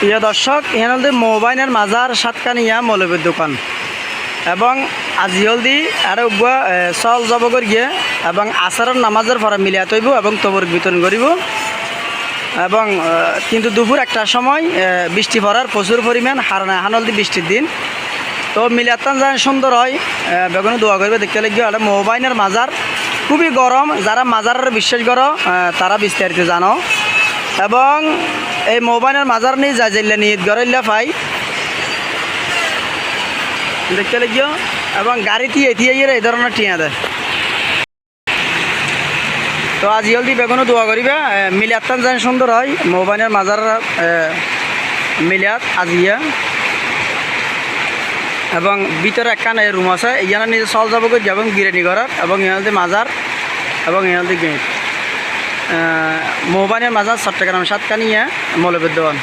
প্রিয় দর্শক, ইহানলদি মোবাইলের মাজার সাতকানিয়া মৌলবীর দোকান এবং আজি হলদি আরো চল যাব গিয়ে এবং আসারের নামাজের পরে মিলিয়া তৈব এবং তবর বিতরণ করিব এবং কিন্তু দুপুর একটার সময় বৃষ্টি পড়ার প্রচুর পরিমাণ হানলদি বৃষ্টির দিন তো মিলিয়াতান যেন সুন্দর হয় বেগুন দোয়া করবে দেখতে লাগবে। আর মোবাইলের মাজার খুবই গরম, যারা মাজারের বিশ্বাস করো তারা বিস্তারিত জানো এবং এই মোবাইলের মাজার নিয়ে যা যাইলে নিয়ে গড়াইলে পাই দেখতে লাগিও এবং গাড়ি টিয়ে এই ধরনের টিয়া দেয়। তো আজি হলদি বেগুনও দোয়া করিবা মিলিয়াতান যেন সুন্দর হয় মোবাইলের মাজার মিলিয়াত আজিয়া এবং ভিতরে একখান রুম আছে ইয়ানা নিজে চল যাব এবং বিরিয়ানি করার এবং ইহালদি মাজার এবং ইহালদি গেট মোবাইলের মাজার চট্টগ্রাম সাতকানিয়া মৌলবীর দোকান।